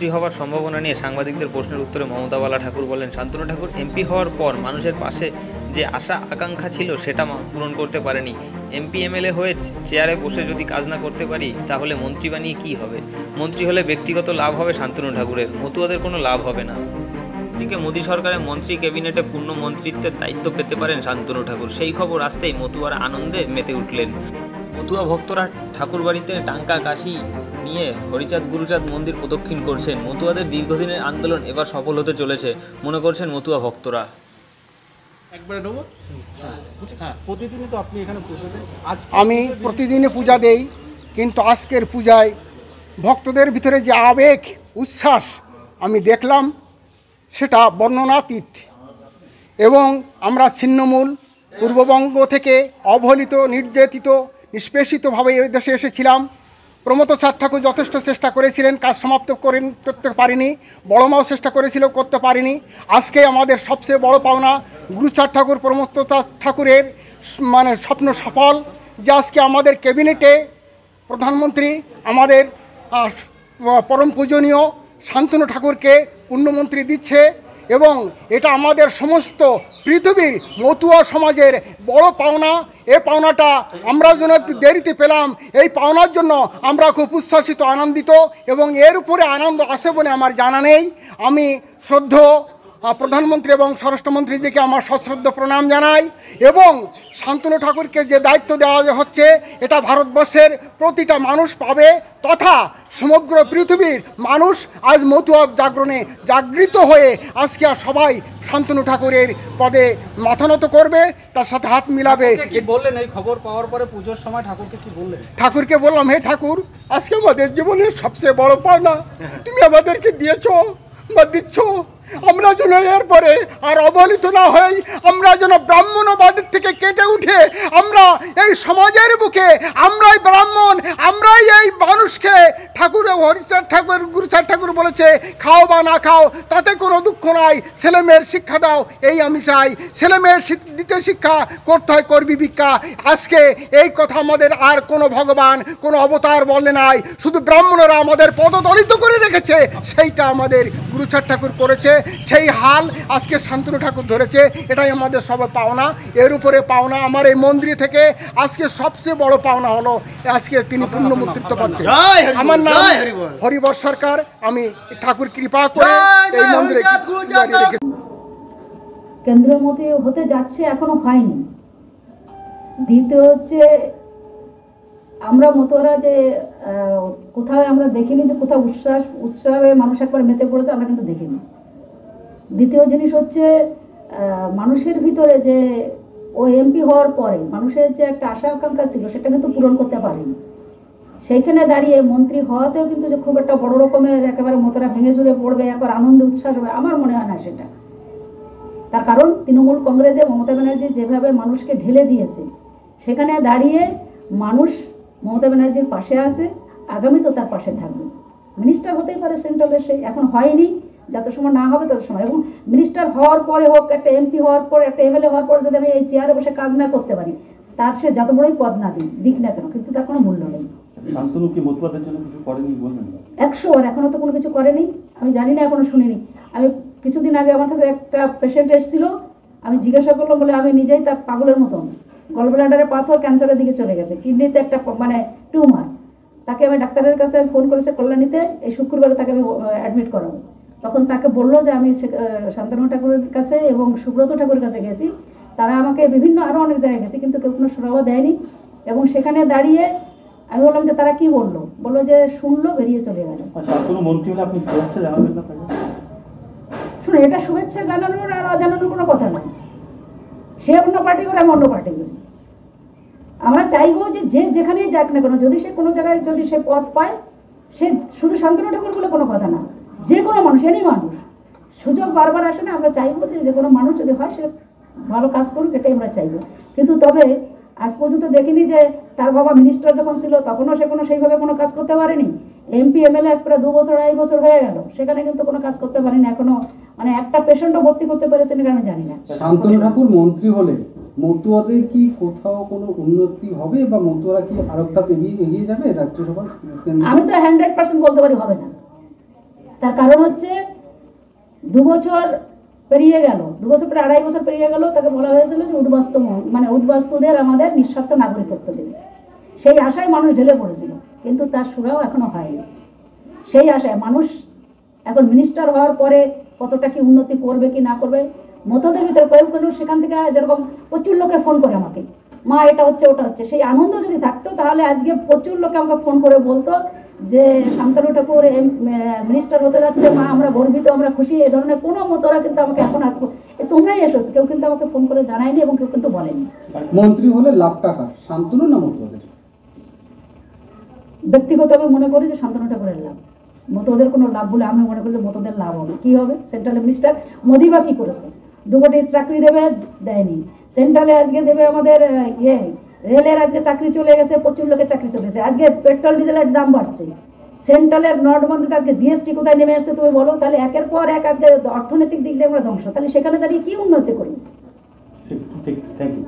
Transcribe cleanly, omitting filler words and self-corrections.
মন্ত্রী হওয়ার সম্ভাবনা নিয়ে সাংবাদিকদের প্রশ্নের উত্তরে মমতা বালা ঠাকুর বলেন, শান্তনু ঠাকুর এমপি হওয়ার পর মানুষের পাশে যে আশা আকাঙ্ক্ষা ছিল সেটা পূরণ করতে পারেনি। এমপি এমএলএ হয়ে চেয়ারে বসে যদি কাজ না করতে পারি তাহলে মন্ত্রী বানিয়ে কী হবে? মন্ত্রী হলে ব্যক্তিগত লাভ হবে শান্তনু ঠাকুরের, মতুয়াদের কোনো লাভ হবে না। দিকে মোদী সরকারের মন্ত্রী ক্যাবিনেটে পূর্ণ মন্ত্রিত্বের দায়িত্ব পেতে পারেন শান্তনু ঠাকুর। সেই খবর আসতেই মতুয়ারা আনন্দে মেতে উঠলেন। মতুয়া ভক্তরা ঠাকুরবাড়িতে টাঙ্কা কাশি নিয়ে হরিচাঁদ গুরুচাঁদ মন্দির প্রদক্ষিণ করছেন। মতুয়াদের দীর্ঘদিনের আন্দোলন এবার সফল হতে চলেছে মনে করছেন মতুয়া ভক্তরা। আমি প্রতিদিনই পূজা দেই, কিন্তু আজকের পূজায় ভক্তদের ভিতরে যে আবেগ উচ্ছ্বাস আমি দেখলাম সেটা বর্ণনাতীত। এবং আমরা ছিন্নমূল পূর্ববঙ্গ থেকে অবহেলিত, নির্যাতিত, নিষ্পেষিতভাবে এই দেশে এসেছিলাম। প্রমথ চাঁদ ঠাকুর যথেষ্ট চেষ্টা করেছিলেন, কাজ সমাপ্ত করতে পারিনি। বড় মাও চেষ্টা করেছিল, করতে পারিনি। আজকে আমাদের সবচেয়ে বড় পাওনা গুরুচাঁদ ঠাকুর, প্রমথ চাঁদ ঠাকুরের স্বপ্ন সফল, যে আজকে আমাদের ক্যাবিনেটে প্রধানমন্ত্রী আমাদের পরম পূজনীয় শান্তনু ঠাকুরকে পূর্ণমন্ত্রী দিচ্ছে। এবং এটা আমাদের সমস্ত পৃথিবীর মতুয়া সমাজের বড় পাওনা। এই পাওনাটা আমরা যেন একটু দেরিতে পেলাম, এই পাওনার জন্য আমরা খুব উচ্ছ্বাসিত, আনন্দিত। এবং এর উপরে আনন্দ আছে বলে আমার জানা নেই। আমি শ্রদ্ধেয় প্রধানমন্ত্রী এবং স্বরাষ্ট্রমন্ত্রীজিকে আমার সশ্রদ্ধ প্রণাম জানাই। এবং শান্তনু ঠাকুরকে যে দায়িত্ব দেওয়া হচ্ছে এটা ভারতবর্ষের প্রতিটা মানুষ পাবে, তথা সমগ্র পৃথিবীর মানুষ আজ মতুয়া জাগরণে জাগৃত হয়ে আজকে সবাই শান্তনু ঠাকুরের পদে মাথা নত করবে, তার সাথে হাত মিলাবে। বললেন এই খবর পাওয়ার পরে পুজোর সময় ঠাকুরকে কি বললেন? ঠাকুরকে বললাম, হে ঠাকুর, আজকে আমাদের জীবনের সবচেয়ে বড় পাওনা তুমি আমাদেরকে দিয়েছো বা দিচ্ছ। আমরা যেন এরপরে আর অবহেলিত না হই, আমরা যেন ব্রাহ্মণবাদের থেকে কেটে উঠে আমরা এই সমাজের বুকে আমরাই ব্রাহ্মণ, আমরাই এই মানুষকে ঠাকুর হরিচাঁদ ঠাকুর গুরুচাঁদ ঠাকুর বলেছে, খাও বা না খাও তাতে কোনো দুঃখ নাই, ছেলেমেয়ের শিক্ষা দাও, এই আমি চাই। ছেলেমেয়ের দিতে শিক্ষা, করতে হয় করবি ভিক্ষা। আজকে এই কথা আমাদের আর কোনো ভগবান, কোনো অবতার বলে নাই, শুধু ব্রাহ্মণরা আমাদের পদদলিত করে রেখেছে, সেইটা আমাদের গুরুচাঁদ ঠাকুর করেছে। সেই হাল আজকে শান্তনু ঠাকুর ধরেছে, এটাই আমাদের সবার পাওনা। এর উপরে পাওনা আমার এই মন্দির থেকে আজকে সবচেয়ে বড় পাওনা হলো আজকে তিনি পূর্ণমন্ত্রিত্ব পাচ্ছেন। আমার নাম হরিবর সরকার, আমি ঠাকুর কৃপা করে এই মন্দিরে কেন্দ্রীয় মন্ত্রী হতে যাচ্ছে, এখনো হয়নি। দ্বিতীয় হচ্ছে, আমরা মতুয়ারা যে কোথাও আমরা দেখিনি যে কোথাও উৎসবে মানুষ একবার মেতে পড়েছে, আমরা কিন্তু দেখিনি। দ্বিতীয় জিনিস হচ্ছে, মানুষের ভিতরে যে ও এমপি হওয়ার পরে মানুষের যে একটা আশা আকাঙ্ক্ষা ছিল সেটা কিন্তু পূরণ করতে পারেনি। সেইখানে দাঁড়িয়ে মন্ত্রী হওয়াতেও কিন্তু যে খুব একটা বড় রকমের একেবারে মতরা ভেঙে চুরে পড়বে, একবার আনন্দে উচ্ছ্বাস হবে, আমার মনে হয় না সেটা। তার কারণ তৃণমূল কংগ্রেসে মমতা ব্যানার্জি যেভাবে মানুষকে ঢেলে দিয়েছে, সেখানে দাঁড়িয়ে মানুষ মমতা ব্যানার্জির পাশে আছে, আগামী তো তার পাশে থাকবে। মিনিস্টার হতেই পারে সেন্ট্রালের, সে এখন হয়নি, যত সময় না হবে তত সময়। এবং মিনিস্টার হওয়ার পরে হোক, একটা এমপি হওয়ার পর, একটা এমএলএ হওয়ার পর যদি আমি এই চেয়ারে বসে কাজ না করতে পারি, তার সে যত বড়ই পদ না দিক না কেন, কিন্তু তার কোনো মূল্য নেই। 100 বার এখনো তো কোনো কিছু করেনি, আমি জানি না, এখনো শুনিনি। আমি কিছুদিন আগে আমার কাছে একটা পেশেন্ট এসেছিল, আমি জিজ্ঞাসা করলাম, বলে আমি নিজেই তার পাগলের মতন, গলব্লাডারে পাথর, ক্যান্সারের দিকে চলে গেছে, কিডনিতে একটা টিউমার। তাকে আমি ডাক্তারের কাছে ফোন করেছে কল্যাণীতে, এই শুক্রবারে তাকে আমি অ্যাডমিট করাবো। তখন তাকে বললো যে আমি শান্তনু ঠাকুরের কাছে এবং সুব্রত ঠাকুরের কাছে গেছি, তারা আমাকে বিভিন্ন আরও অনেক জায়গায় গেছি, কিন্তু কেউ কোনো সুরাহা দেয়নি। এবং সেখানে দাঁড়িয়ে আমি বললাম যে তারা কি বললো, বললো যে শুনলো, বেরিয়ে চলে গেল। শুনে, এটা শুভেচ্ছা জানানোর আর অজানানোর কোনো কথা নয়। সে অন্য পার্টি করে, আমি অন্য পার্টি করি। আমরা চাইবো যে যে যেখানেই যাক না কেন, যদি সে কোনো জায়গায় যদি সে পদ পায়, সে শুধু শান্তনু ঠাকুর বলে কোনো কথা না, যে কোনো মানুষ, এনি মানুষ, সুযোগ বারবার আসে না। আমরা চাইবো যে কোনো মানুষ যদি হয় সে ভালো কাজ করুক, এটাই আমরা চাইবো। কিন্তু তবে আজ পর্যন্ত দেখিনি যে তার বাবা মিনিস্টার যখন ছিল তখনও সে সেইভাবে কোনো কাজ করতে পারেনি। এমপি এমএলএ আজ প্রায় 2 বছর 2.5 বছর হয়ে গেল, সেখানে কিন্তু কোনো কাজ করতে পারেনি এখনো। একটা পেশেন্টও ভর্তি করতে পেরেছেন কিনা আমি জানি না। শান্তনু ঠাকুর মন্ত্রী হলে মতুয়াদের কি কোথাও কোনো উন্নতি হবে, বা মতুয়ারা কি আরেকটা এগিয়ে যাবে রাজ্যসভার? আমি তো 100% বলতে পারি হবে না। তার কারণ হচ্ছে 2 বছর পেরিয়ে গেল, 2 বছর প্রায় 2.5 বছর পেরিয়ে গেল, তাকে বলা হয়েছিল যে উদ্বাস্তুদের আমাদের নিঃস্বার্থ নাগরিকত্ব দেবে। সেই আশায় মানুষ ঢেলে পড়েছিল, কিন্তু তার সুরাও এখনো হয়নি। সেই আশায় মানুষ এখন মিনিস্টার হওয়ার পরে কতটা কি উন্নতি করবে কি না করবে, মতদের ভিতরে প্রয়োগ করলেও সেখান থেকে যেরকম প্রচুর লোকে ফোন করে আমাকে, মা এটা হচ্ছে ওটা হচ্ছে, সেই আনন্দ যদি থাকতো তাহলে আজকে প্রচুর লোকে আমাকে ফোন করে বলতো যে শান্তনু ঠাকুর মিনিস্টার হতে যাচ্ছে, মা আমরা গর্বিত, আমরা খুশি। এই ধরনের কোনো মতরা কিন্তু আমাকে এখন আসবো তোমরাই এসেছো, কেউ কিন্তু আমাকে ফোন করে জানায়নি এবং কেউ কিন্তু বলেনি। মন্ত্রী হলে লাভটা কার, শান্তনু না মতুয়াদের? ব্যক্তিগত আমি মনে করি যে শান্তনু ঠাকুরের লাভ, মতদের কোনো লাভ বলে আমি মনে করি যে মতদের লাভ হবে। কী হবে, সেন্ট্রাল মিনিস্টার মোদি বা কী করেছে, 2 কোটি চাকরি দেবে, দেয়নি। সেন্ট্রালে আজকে দেবে আমাদের রেলের আজকে চাকরি চলে গেছে, প্রচুর লোকের চাকরি চলে গেছে। আজকে পেট্রোল ডিজেলের দাম বাড়ছে, সেন্ট্রালের নোটবন্দিতে আজকে জিএসটি কোথায় নেমে আসতে তুমি বলো, তাহলে একের পর এক আজকে অর্থনৈতিক দিক দিয়ে আমরা ধ্বংস, তাহলে সেখানে দাঁড়িয়ে কী উন্নতি করি? ঠিক ঠিক, থ্যাংক ইউ।